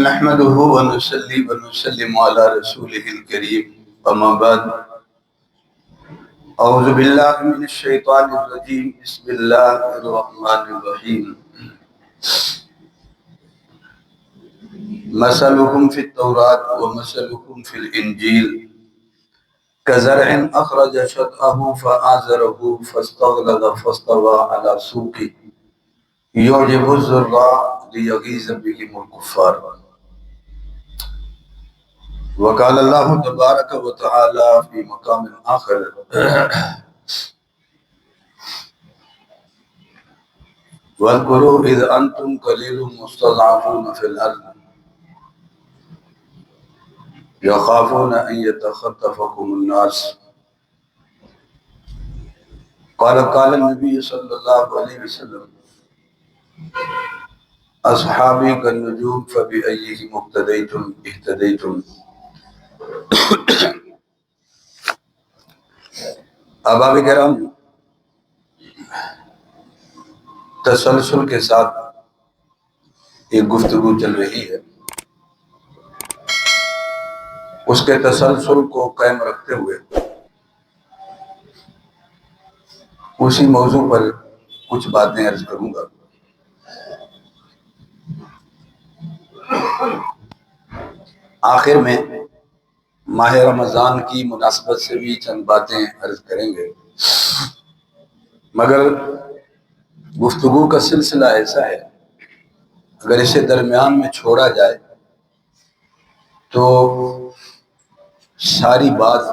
نحمده ونصلي ونسلم على رسوله الكريم اما بعد اعوذ بالله من الشيطان الرجيم بسم الله الرحمن الرحيم مثلهم في التوراة ومثلهم في الإنجيل كزرع أخرج شطأه فآزره فاستغلظ فاستوى على سوقه يعجب الزراع ليغيظ بهم الكفار. وقال اللہ تبارک و تعالی فی مقام آخر وَاذْكُرُوا إِذْ أَنْتُمْ قَلِيلٌ مُسْتَضْعَفُونَ فِي الْأَرْضِ يَخَافُونَ أَنْ يَتَخَطَّفَكُمُ النَّاسُ قال النبي صلی اللہ علیہ وسلم اصحابی كالنجوم فبأيهم اقتديتم اهتديتم. احباب کرام، تسلسل کے ساتھ ایک گفتگو چل رہی ہے. اس کے تسلسل کو قائم رکھتے ہوئے اسی موضوع پر کچھ باتیں عرض کروں گا. آخر میں ماہ رمضان کی مناسبت سے بھی چند باتیں عرض کریں گے، مگر گفتگو کا سلسلہ ایسا ہے اگر اسے درمیان میں چھوڑا جائے تو ساری بات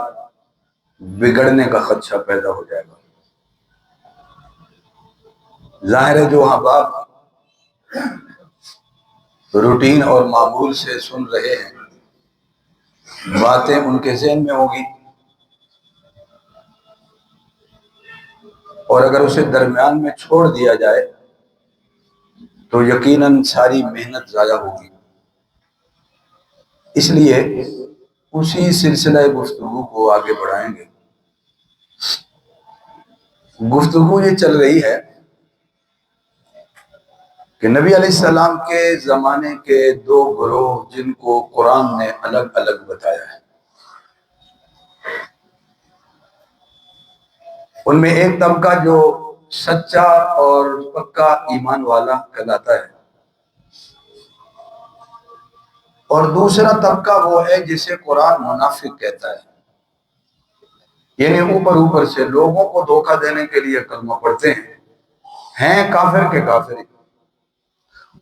بگڑنے کا خدشہ پیدا ہو جائے گا. ظاہر ہے جو احباب روٹین اور معمول سے سن رہے ہیں باتیں ان کے ذہن میں ہوگی، اور اگر اسے درمیان میں چھوڑ دیا جائے تو یقیناً ساری محنت ضائع ہوگی. اس لیے اسی سلسلہ گفتگو کو آگے بڑھائیں گے. گفتگو یہ چل رہی ہے کہ نبی علیہ السلام کے زمانے کے دو گروہ جن کو قرآن نے الگ الگ بتایا ہے، ان میں ایک طبقہ جو سچا اور پکا ایمان والا کہلاتا ہے، اور دوسرا طبقہ وہ ہے جسے قرآن منافق کہتا ہے. یعنی اوپر سے لوگوں کو دھوکہ دینے کے لیے کلمہ پڑھتے ہیں کافر کے کافر.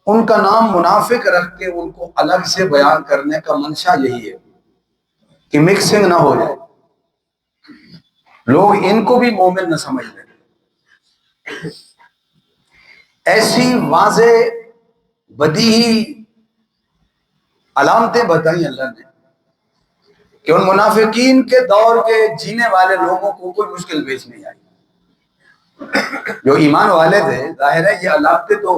ان کا نام منافق رکھ کے ان کو الگ سے بیان کرنے کا منشا یہی ہے کہ مکسنگ نہ ہو جائے، لوگ ان کو بھی مومن نہ سمجھ لیں. ایسی واضح بدیہی علامتیں بتائیں اللہ نے کہ ان منافقین کے دور کے جینے والے لوگوں کو کوئی مشکل پیش نہیں آئی. جو ایمان والے تھے، ظاہر ہے یہ علامتیں تو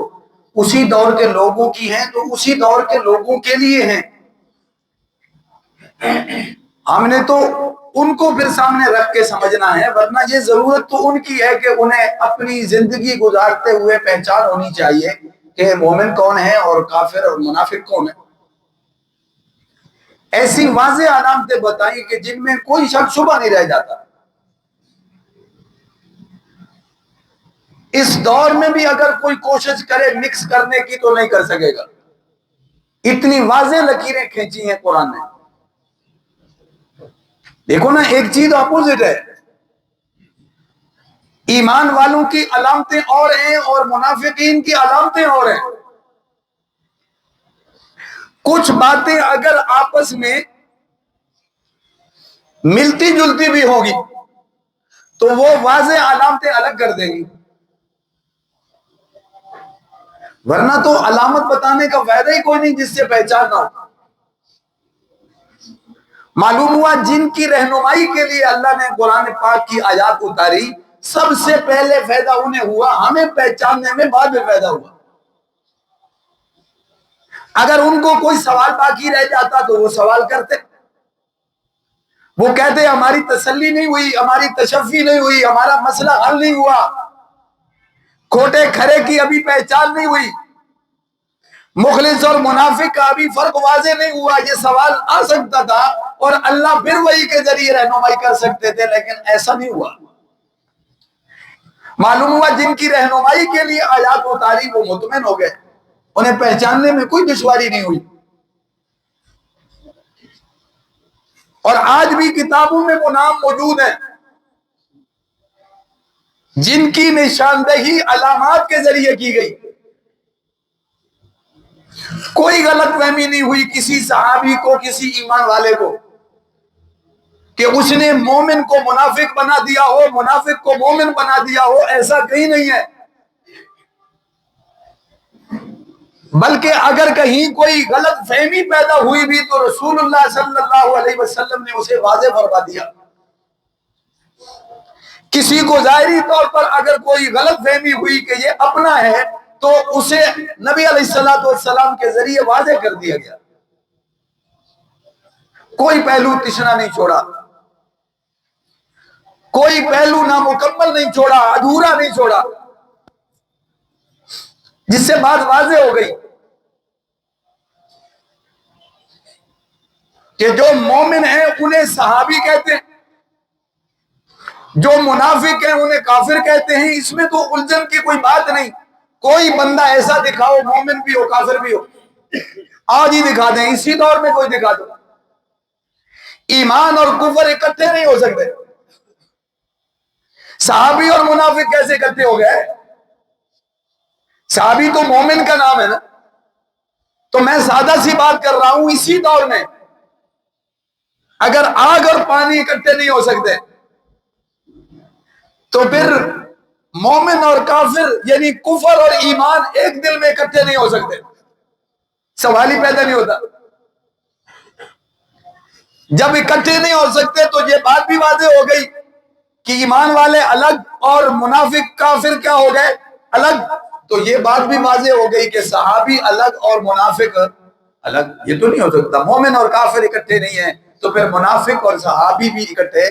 اسی دور کے لوگوں کی ہیں تو اسی دور کے لوگوں کے لیے ہیں. ہم نے تو ان کو پھر سامنے رکھ کے سمجھنا ہے، ورنہ یہ ضرورت تو ان کی ہے کہ انہیں اپنی زندگی گزارتے ہوئے پہچان ہونی چاہیے کہ مومن کون ہے اور کافر اور منافق کون ہے. ایسی واضح علامتیں بتائیں کہ جن میں کوئی شک شبہ نہیں رہ جاتا. اس دور میں بھی اگر کوئی کوشش کرے مکس کرنے کی تو نہیں کر سکے گا. اتنی واضح لکیریں کھینچی ہیں قرآن نے. دیکھو نا، ایک چیز اپوزٹ ہے. ایمان والوں کی علامتیں اور ہیں اور منافقین کی علامتیں اور ہیں. کچھ باتیں اگر آپس میں ملتی جلتی بھی ہوگی تو وہ واضح علامتیں الگ کر دیں گی، ورنہ تو علامت بتانے کا فائدہ ہی کوئی نہیں جس سے پہچان نہ ہو. معلوم ہوا جن کی رہنمائی کے لیے اللہ نے قرآن پاک کی آیات اتاری، سب سے پہلے فائدہ انہیں ہوا، ہمیں پہچاننے میں بعد میں فائدہ ہوا. اگر ان کو کوئی سوال باقی رہ جاتا تو وہ سوال کرتے، وہ کہتے ہماری تسلی نہیں ہوئی، ہماری تشفی نہیں ہوئی، ہمارا مسئلہ حل نہیں ہوا، کھوٹے کھرے کی ابھی پہچان نہیں ہوئی. مخلص اور منافق کا بھی فرق واضح نہیں ہوا. یہ سوال آ سکتا تھا اور اللہ پھر وہی کے ذریعے رہنمائی کر سکتے تھے، لیکن ایسا نہیں ہوا. معلوم ہوا جن کی رہنمائی کے لیے آیات اتاری وہ مطمئن ہو گئے، انہیں پہچاننے میں کوئی دشواری نہیں ہوئی. اور آج بھی کتابوں میں وہ نام موجود ہیں جن کی نشاندہی علامات کے ذریعے کی گئی. کوئی غلط فہمی نہیں ہوئی کسی صحابی کو، کسی ایمان والے کو، کہ اس نے مومن کو منافق بنا دیا ہو، منافق کو مومن بنا دیا ہو. ایسا کہیں نہیں ہے. بلکہ اگر کہیں کوئی غلط فہمی پیدا ہوئی بھی تو رسول اللہ صلی اللہ علیہ وسلم نے اسے واضح فرما دیا. کسی کو ظاہری طور پر اگر کوئی غلط فہمی ہوئی کہ یہ اپنا ہے تو اسے نبی علیہ السلام کے ذریعے واضح کر دیا گیا. کوئی پہلو تشنا نہیں چھوڑا، کوئی پہلو نامکمل نہیں چھوڑا، ادھورا نہیں چھوڑا، جس سے بات واضح ہو گئی کہ جو مومن ہیں انہیں صحابی کہتے ہیں، جو منافق ہیں انہیں کافر کہتے ہیں. اس میں تو الجھن کی کوئی بات نہیں. کوئی بندہ ایسا دکھاؤ مومن بھی ہو کافر بھی ہو، آج ہی دکھا دیں، اسی دور میں کوئی دکھا دو. ایمان اور کفر اکٹھے نہیں ہو سکتے. صحابی اور منافق کیسے اکٹھے ہو گئے؟ صحابی تو مومن کا نام ہے نا. تو میں سادہ سی بات کر رہا ہوں، اسی دور میں اگر آگ اور پانی اکٹھے نہیں ہو سکتے تو پھر مومن اور کافر یعنی کفر اور ایمان ایک دل میں اکٹھے نہیں ہو سکتے. سوال ہی پیدا نہیں ہوتا. جب اکٹھے نہیں ہو سکتے تو یہ بات بھی واضح ہو گئی کہ ایمان والے الگ اور منافق کافر کیا ہو گئے؟ الگ. تو یہ بات بھی واضح ہو گئی کہ صحابی الگ اور منافق الگ. یہ تو نہیں ہو سکتا. مومن اور کافر اکٹھے نہیں ہیں تو پھر منافق اور صحابی بھی اکٹھے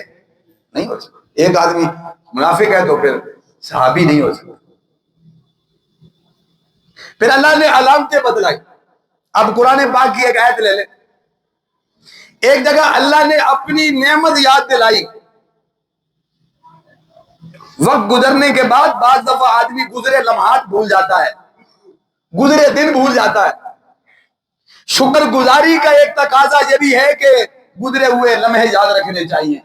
نہیں ہو سکتے. ایک آدمی منافق ہے تو پھر صحابی نہیں ہو سکتا. پھر اللہ نے علامتیں بدلائی. اب قرآن پاک کی ایک آیت لے لیں. ایک جگہ اللہ نے اپنی نعمت یاد دلائی. وقت گزرنے کے بعد بعض دفعہ آدمی گزرے لمحات بھول جاتا ہے، گزرے دن بھول جاتا ہے. شکر گزاری کا ایک تقاضا یہ بھی ہے کہ گزرے ہوئے لمحے یاد رکھنے چاہیے.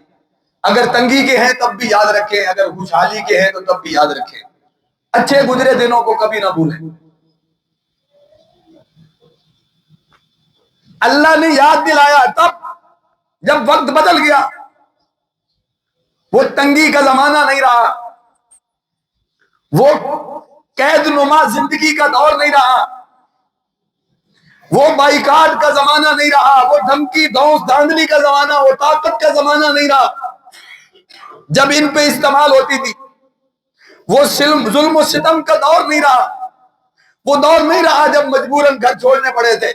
اگر تنگی کے ہیں تب بھی یاد رکھیں، اگر خوشحالی کے ہیں تو تب بھی یاد رکھیں. اچھے گزرے دنوں کو کبھی نہ بھولیں. اللہ نے یاد دلایا تب جب وقت بدل گیا. وہ تنگی کا زمانہ نہیں رہا، وہ قید نما زندگی کا دور نہیں رہا، وہ بائیکاٹ کا زمانہ نہیں رہا، وہ دھمکی دھونس دھاندلی کا زمانہ، وہ طاقت کا زمانہ نہیں رہا جب ان پہ استعمال ہوتی تھی. وہ ظلم و ستم کا دور نہیں رہا، وہ دور نہیں رہا جب مجبوراً گھر چھوڑنے پڑے تھے،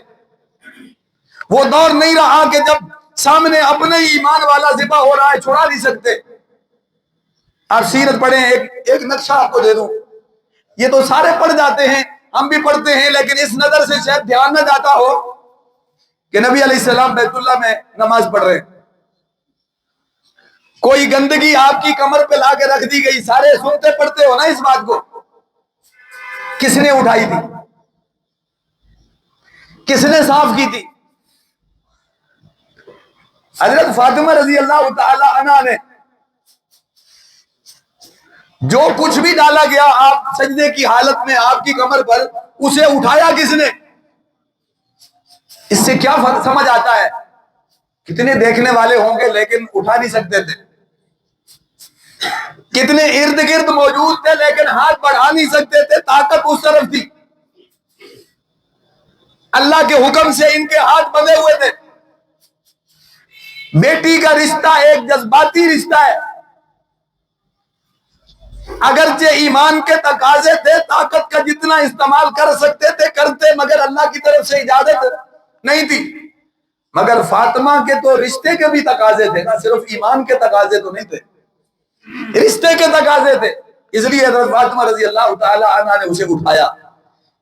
وہ دور نہیں رہا کہ جب سامنے اپنے ایمان والا ذبح ہو رہا ہے چھڑا نہیں سکتے. آپ سیرت پڑھیں، ایک نقشہ آپ کو دے دوں. یہ تو سارے پڑھ جاتے ہیں، ہم بھی پڑھتے ہیں، لیکن اس نظر سے شاید دھیان نہ جاتا ہو کہ نبی علیہ السلام بیت اللہ میں نماز پڑھ رہے ہیں. کوئی گندگی آپ کی کمر پہ لا کے رکھ دی گئی، سارے سنتے پڑھتے ہو نا اس بات کو. کس نے اٹھائی تھی؟ کس نے صاف کی تھی؟ حضرت فاطمہ رضی اللہ تعالی عنہا نے. جو کچھ بھی ڈالا گیا آپ سجدے کی حالت میں آپ کی کمر پر، اسے اٹھایا کس نے؟ اس سے کیا فرق سمجھ آتا ہے؟ کتنے دیکھنے والے ہوں گے لیکن اٹھا نہیں سکتے تھے. کتنے ارد گرد موجود تھے لیکن ہاتھ بڑھا نہیں سکتے تھے. طاقت اس طرف تھی. اللہ کے حکم سے ان کے ہاتھ بندھے ہوئے تھے. بیٹی کا رشتہ ایک جذباتی رشتہ ہے. اگرچہ ایمان کے تقاضے تھے، طاقت کا جتنا استعمال کر سکتے تھے کرتے، مگر اللہ کی طرف سے اجازت نہیں تھی. مگر فاطمہ کے تو رشتے کے بھی تقاضے تھے نا، صرف ایمان کے تقاضے تو نہیں تھے، رشتے کے تقاضے تھے. اس لیے حضرت فاطمہ رضی اللہ تعالی عنہا نے اسے اٹھایا.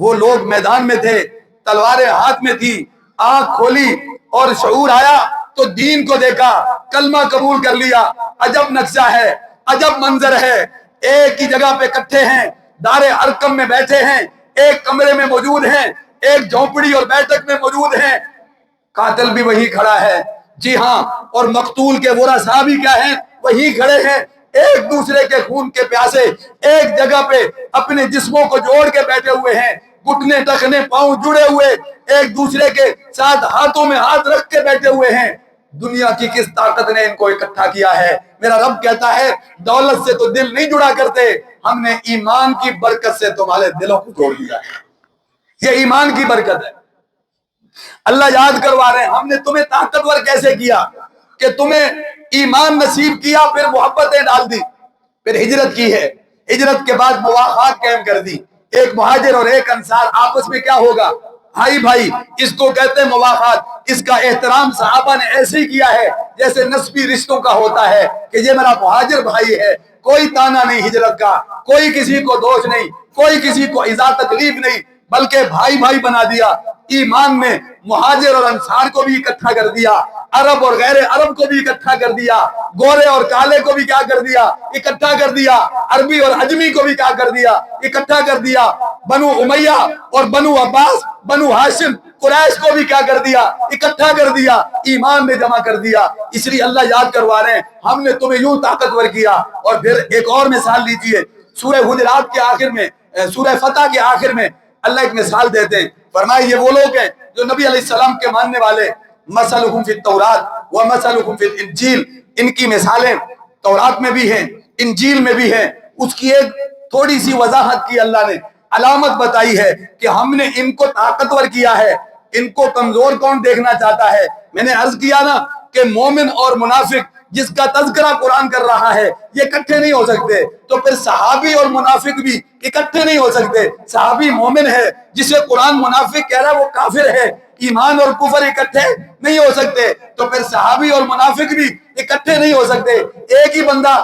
وہ لوگ میدان میں تھے، تلواریں ہاتھ میں تھی، آنکھ کھولی اور شعور آیا تو دین کو دیکھا، کلمہ قبول کر لیا۔ عجب نقشہ ہے، عجب منظر ہے، ایک ہی جگہ پہ اکٹھے ہیں، دار ارقم میں بیٹھے ہیں، ایک کمرے میں موجود ہیں، ایک جھونپڑی اور بیٹھک میں موجود ہیں، قاتل بھی وہی کھڑا ہے، جی ہاں، اور مقتول کے ورثاء بھی کیا ہیں، وہی کھڑے ہیں، ایک دوسرے کے خون کے پیاسے ایک جگہ پہ اپنے جسموں کو جوڑ کے بیٹھے ہوئے ہیں، گھٹنے ٹخنے پاؤں جڑے ہوئے ایک دوسرے کے ساتھ ہاتھوں میں ہاتھ رکھ کے بیٹھے ہوئے ہیں۔ دنیا کی کس طاقت نے ان کو اکٹھا کیا ہے؟ میرا رب کہتا ہے دولت سے تو دل نہیں جڑا کرتے، ہم نے ایمان کی برکت سے تمہارے دلوں کو جوڑ دیا ہے۔ یہ ایمان کی برکت ہے۔ اللہ یاد کروا رہے ہیں ہم نے تمہیں طاقتور کیسے کیا کہ تمہیں ایمان نصیب کیا، پھر محبتیں ڈال دی، پھر ہجرت کی ہے، ہجرت کے بعد مواخات قائم کر دی، ایک مہاجر اور ایک انصار آپس میں کیا ہوگا، بھائی بھائی، اس کو کہتے ہیں مواخات۔ اس کا احترام صحابہ نے ایسے ہی کیا ہے جیسے نسبی رشتوں کا ہوتا ہے کہ یہ میرا مہاجر بھائی ہے، کوئی تانا نہیں ہجرت کا، کوئی کسی کو دوش نہیں، کوئی کسی کو ایذا تکلیف نہیں، بلکہ بھائی بھائی بنا دیا۔ ایمان میں مہاجر اور انصار کو بھی اکٹھا کر دیا، عرب اور غیر عرب کو بھی اکٹھا کر دیا، گورے اور کالے کو بھی کیا کر دیا، اکٹھا کر دیا، عربی اور عجمی کو بھی کیا کر دیا، اکٹھا کر دیا، بنو امیہ اور بنو عباس، بنو ہاشم، قریش کو بھی کیا کر دیا، اکٹھا کر دیا، ایمان میں جمع کر دیا۔ اس لیے اللہ یاد کروا رہے ہیں ہم نے تمہیں یوں طاقتور کیا۔ اور پھر ایک اور مثال لیجئے، سورہ حجرات کے آخر میں، سورہ فتح کے آخر میں اللہ ایک مثال دیتے ہیں، فرمائے یہ وہ لوگ ہیں جو نبی علیہ السلام کے ماننے والے، مثلہم فی التورات و مثلہم فی الانجیل، ان کی مثالیں تورات میں بھی ہیں، انجیل میں بھی ہیں۔ اس کی ایک تھوڑی سی وضاحت کی اللہ نے، علامت بتائی ہے کہ ہم نے ان کو طاقتور کیا ہے، ان کو کمزور کون دیکھنا چاہتا ہے؟ میں نے عرض کیا نا کہ مومن اور منافق جس کا تذکرہ قرآن کر رہا ہے یہ اکٹھے نہیں ہو سکتے، تو پھر صحابی اور منافق بھی اکٹھے نہیں ہو سکتے۔ صحابی مومن ہے، جسے قرآن منافق کہہ رہا ہے وہ کافر ہے، ایمان اور کفر اکٹھے نہیں ہو سکتے، تو پھر صحابی اور منافق بھی اکٹھے نہیں ہو سکتے۔ ایک ہی بندہ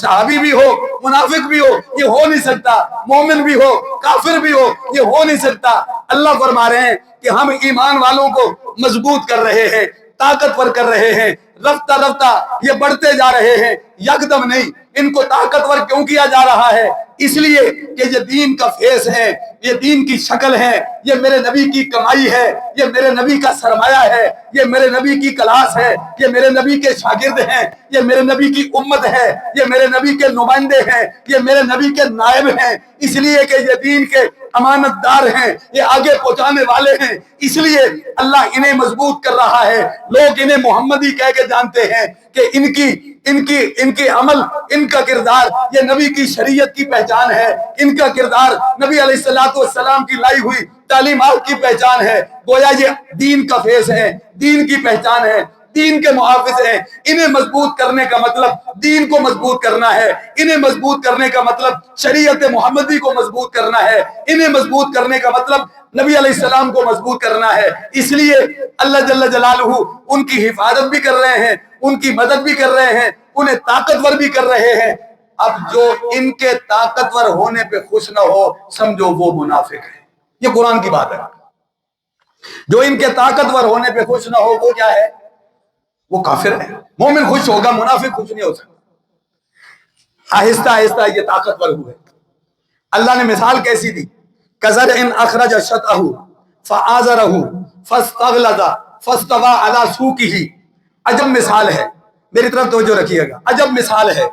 صحابی بھی ہو منافق بھی ہو یہ ہو نہیں سکتا، مومن بھی ہو کافر بھی ہو یہ ہو نہیں سکتا۔ اللہ فرما رہے ہیں کہ ہم ایمان والوں کو مضبوط کر رہے ہیں، طاقتور کر رہے ہیں، رفتہ رفتہ یہ بڑھتے جا رہے ہیں، یکدم نہیں۔ ان کو طاقتور کیوں کیا جا رہا ہے؟ اس لیے کہ یہ دین کا فیس ہے، یہ دین کی شکل ہے، یہ میرے نبی کی کمائی ہے، یہ میرے نبی کا سرمایہ ہے، یہ میرے نبی کی کلاس ہے، یہ میرے نبی کے شاگرد ہیں، یہ میرے نبی کی امت ہے، یہ میرے نبی کے نمائندے ہیں، یہ میرے نبی کے نائب ہیں، اس لیے کہ یہ دین کے امانت دار ہیں، یہ آگے پہنچانے والے ہیں، اس لیے اللہ انہیں مضبوط کر رہا ہے۔ لوگ انہیں محمدی کہہ کے جانتے ہیں کہ ان کی عمل، ان کا کردار یہ نبی کی شریعت کی پہچان ہے، ان کا کردار نبی علیہ السلام کی لائی ہوئی تعلیمات کی پہچان ہے، گویا یہ دین کا فیس ہے، دین کی پہچان ہے، دین کے محافظ ہیں۔ انہیں مضبوط کرنے کا مطلب دین کو مضبوط کرنا ہے، انہیں مضبوط کرنے کا مطلب شریعت محمدی کو مضبوط کرنا ہے، انہیں مضبوط کرنے کا مطلب نبی علیہ السلام کو مضبوط کرنا ہے۔ اس لیے اللہ جل جلالہ ان کی حفاظت بھی کر رہے ہیں، ان کی مدد بھی کر رہے ہیں، انہیں طاقتور بھی کر رہے ہیں۔ اب جو ان کے طاقتور ہونے پہ خوش نہ ہو سمجھو وہ منافق ہے، یہ قرآن کی بات ہے۔ جو ان کے طاقتور ہونے پہ خوش نہ ہو وہ کیا ہے؟ وہ کافر ہے۔ مومن خوش ہوگا، منافق خوش نہیں ہو سکتا۔ آہستہ آہستہ یہ طاقتور ہوئے۔ اللہ نے مثال کیسی دی؟ کزرع اخرج شطأہ فآزرہ فاستغلظ فاستوى علی سوقہ۔ عجب مثال ہے، میری طرف توجہ رکھیے گا، عجب مثال ہے۔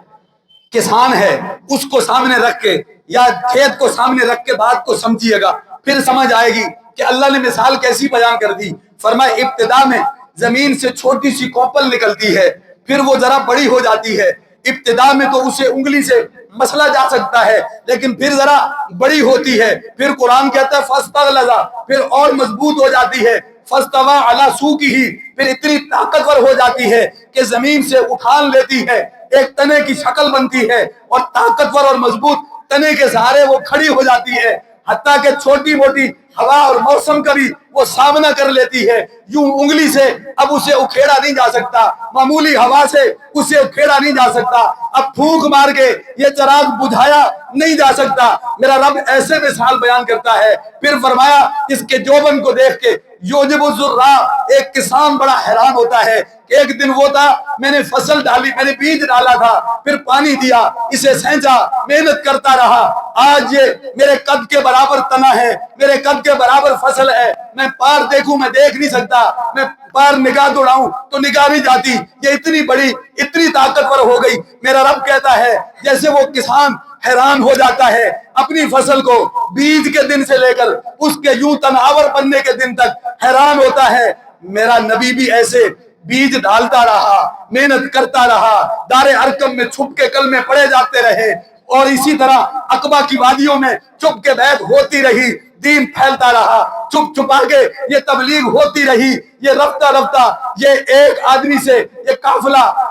کسان ہے، اس کو سامنے رکھ کے یا کھیت کو سامنے رکھ کے بات کو سمجھیے گا، پھر سمجھ آئے گی کہ اللہ نے مثال کیسی بیان کر دی۔ فرمائے ابتدا میں زمین سے چھوٹی سی کوپل نکلتی ہے، پھر وہ ذرا بڑی ہو جاتی ہے۔ ابتدا میں تو اسے انگلی سے مسلا جا سکتا ہے، لیکن پھر ذرا بڑی ہوتی ہے، پھر قرآن کہتا ہے فاستغلظ، پھر اور مضبوط ہو جاتی ہے، فاستوى علی سوقہ، پھر اتنی طاقتور ہو جاتی ہے کہ زمین سے اٹھان لیتی ہے، ایک تنے کی شکل بنتی ہے، اور طاقتور اور مضبوط تنے کے سہارے وہ کھڑی ہو جاتی ہے، حتیٰ کہ چھوٹی موٹی ہوا اور موسم کا بھی وہ سامنا کر لیتی ہے. یوں انگلی سے اب اسے اکھیڑا نہیں جا سکتا, معمولی ہوا سے اسے اکھیڑا نہیں جا سکتا, اب پھونک مار کے یہ چراغ بجھایا نہیں جا سکتا. میرا رب ایسے مثال بیان کرتا ہے. پھر فرمایا اس کے جوبن کو دیکھ کے یوجب الزرع, ایک کسان بڑا حیران ہوتا ہے کہ ایک دن وہ تھا, میں نے فصل ڈالی, میں نے بیج ڈالا تھا, پھر پانی دیا, اسے سینچا, محنت کرتا رہا, آج یہ میرے قد کے برابر تنا ہے, میرے قد کے برابر فصل ہے, میں پار دیکھوں میں دیکھ نہیں سکتا, میں پار نگاہ دوڑاؤں تو نگاہ نہیں جاتی, یہ اتنی بڑی اتنی طاقتور ہو گئی. میرا رب کہتا ہے جیسے وہ کسان حیران ہو جاتا ہے اپنی فصل کو بیج کے دن سے لے کر اس کے یوں تناور بننے کے دن تک حیران ہوتا ہے, میرا نبی بھی ایسے بیج ڈالتا رہا, محنت کرتا رہا, دار ارکم میں چھپ کے کلمے پڑے جاتے رہے, اور اسی طرح عقبہ کی وادیوں میں چپ کے بیعت ہوتی رہی, دین پھیلتا رہا, چپ چھپا کے یہ تبلیغ ہوتی رہی. یہ رفتہ رفتہ یہ ایک آدمی سے یہ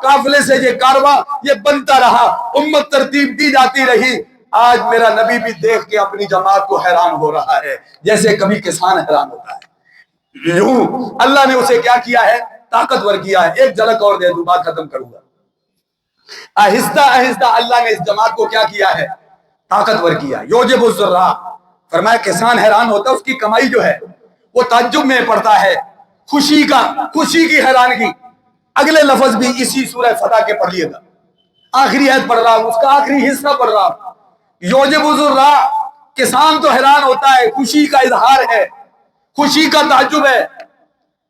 قافلے سے یہ کارواں یہ بنتا رہا, امت ترتیب دی جاتی رہی. آج میرا نبی بھی دیکھ کے اپنی جماعت کو حیران ہو رہا ہے جیسے کبھی کسان حیران ہوتا ہے. یوں اللہ نے اسے کیا کیا ہے, طاقتور کیا ہے. ایک جھلک اور دے دوں, بات ختم کروں گا. آہستہ آہستہ اللہ نے اس جماعت کو کیا کیا ہے, طاقتور کیا. یوجب الزرع, فرمایا کسان حیران ہوتا ہے, اس کی کمائی جو ہے وہ تعجب میں پڑتا ہے, خوشی کی حیرانگی. اگلے لفظ بھی اسی سورہ فتح کے پڑھ لیے گا, آخری آیت پڑھ رہا ہوں, اس کا آخری حصہ پڑھ رہا ہوں. یوجب الزرع, کسان تو حیران ہوتا ہے, خوشی کا اظہار ہے, خوشی کا تعجب ہے.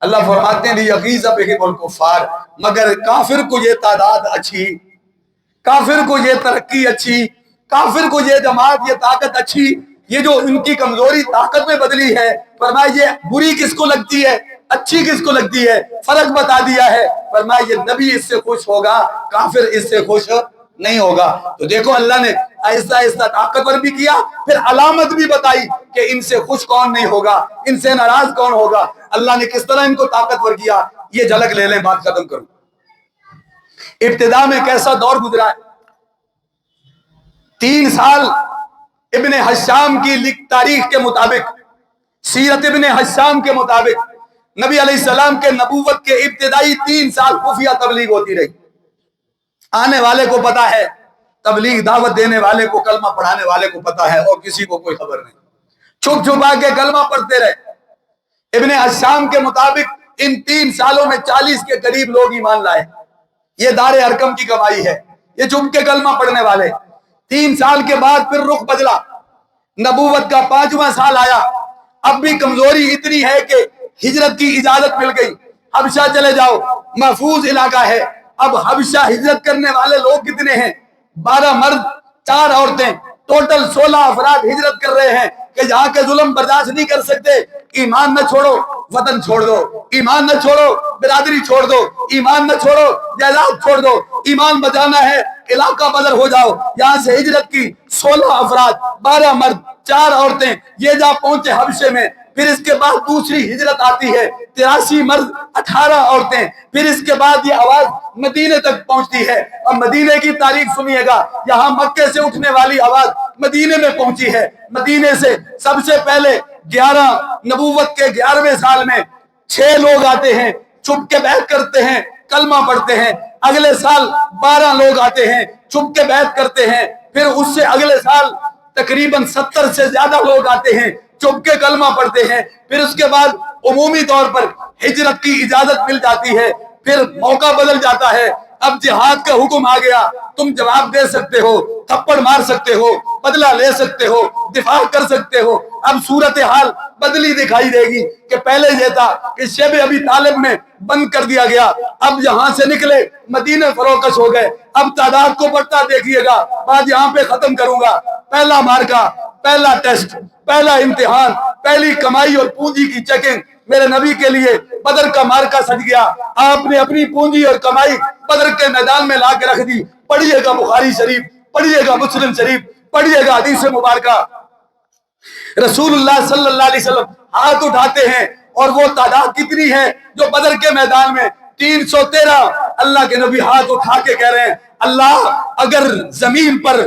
اللہ فرماتے ہیں لیغیظ بہم الکفار, مگر کافر کو یہ تعداد اچھی, کافر کو یہ ترقی اچھی, کافر کو یہ جماعت یہ طاقت اچھی, یہ جو ان کی کمزوری طاقت میں بدلی ہے, فرمایا یہ بری کس کو لگتی ہے, اچھی کس کو لگتی ہے, فرق بتا دیا ہے. فرمایا یہ نبی اس سے خوش ہوگا, کافر اس سے خوش نہیں ہوگا. تو دیکھو اللہ نے آہستہ آہستہ طاقتور بھی کیا, پھر علامت بھی بتائی کہ ان سے خوش کون نہیں ہوگا, ان سے ناراض کون ہوگا. اللہ نے کس طرح ان کو طاقتور کیا, یہ جھلک لے لیں, بات ختم کروں. ابتدا میں کیسا دور گزرا ہے. 3 سال ابن حشام کی تاریخ کے مطابق, سیرت ابن حشام کے مطابق, نبی علیہ السلام کے نبوت کے ابتدائی 3 سال خفیہ تبلیغ ہوتی رہی. آنے والے کو پتا ہے, تبلیغ دعوت دینے والے کو, کلمہ پڑھانے والے کو پتا ہے, اور کسی کو کوئی خبر نہیں. چھپ چھپا کے کلمہ پڑھتے رہے. ابن حشام کے مطابق ان 3 سالوں میں 40 کے قریب لوگ ایمان لائے. یہ دار ارکم کی کمائی ہے, یہ چھپ کے کلمہ پڑھنے والے. 3 سال کے بعد پھر رخ بدلا, نبوت کا 5واں سال آیا. اب بھی کمزوری اتنی ہے کہ ہجرت کی اجازت مل گئی, حبشہ چلے جاؤ, محفوظ علاقہ ہے. اب حبشہ ہجرت کرنے والے لوگ کتنے ہیں, 12 مرد 4 عورتیں, ٹوٹل 16 افراد ہجرت کر رہے ہیں کہ جہاں کے ظلم برداشت نہیں کر سکتے. ایمان نہ چھوڑو وطن چھوڑ دو, ایمان نہ چھوڑو برادری چھوڑ دو, ایمان نہ چھوڑو جائیداد چھوڑ دو, ایمان بچانا ہے علاقہ بدر ہو جاؤ. یہاں سے ہجرت کی 16 افراد, 12 مرد 4 عورتیں, یہ جا پہنچے حبشے میں. پھر اس کے بعد دوسری ہجرت آتی ہے, 83 مرد 18 عورتیں. پھر اس کے بعد یہ آواز مدینے تک پہنچتی ہے. اور مدینے کی تاریخ سنیے گا, یہاں مکے سے اٹھنے والی آواز مدینے میں پہنچی ہے. مدینے سے سب سے پہلے 11 نبوت کے 11ویں سال میں 6 لوگ آتے ہیں, چھپ کے بیعت کرتے ہیں, کلمہ پڑھتے ہیں. اگلے سال 12 لوگ آتے ہیں, چھپ کے بیعت کرتے ہیں. پھر اس سے اگلے سال تقریباً 70 سے زیادہ لوگ آتے ہیں, چھپ کے کلمہ پڑھتے ہیں. پھر اس کے بعد عمومی طور پر ہجرت کی اجازت مل جاتی ہے. پھر موقع بدل جاتا ہے, اب جہاد کا حکم آ گیا. تم جواب دے سکتے ہو, تھپڑ مار سکتے ہو, بدلہ لے سکتے ہو, دفاع کر سکتے ہو. اب صورتحال بدلی دکھائی دے گی کہ پہلے یہ تھا کہ شیب ابی طالب میں بند کر دیا گیا, اب یہاں سے نکلے مدینے فروکش ہو گئے. اب تعداد کو بڑھتا دیکھیے گا, بات یہاں پہ ختم کروں گا. پہلا مارکا, پہلا ٹیسٹ, پہلا امتحان, پہلی کمائی اور پونجی کی چیکنگ میرے نبی کے لیے بدر کا مارکا سج گیا. آپ نے اپنی پونجی اور کمائی بدر کے میدان میں لا کے رکھ دی. پڑھیے گا بخاری شریف, پڑھیے گا مسلم شریف, پڑھیے گا حدیث مبارکہ. رسول اللہ صلی اللہ علیہ وسلم ہاتھ اٹھاتے ہیں, اور وہ تعداد کتنی ہے جو بدر کے میدان میں 313. اللہ کے نبی ہاتھ اٹھا کے کہہ رہے ہیں, اللہ اگر زمین پر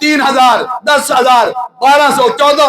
3000, 10,000, 1200, 14,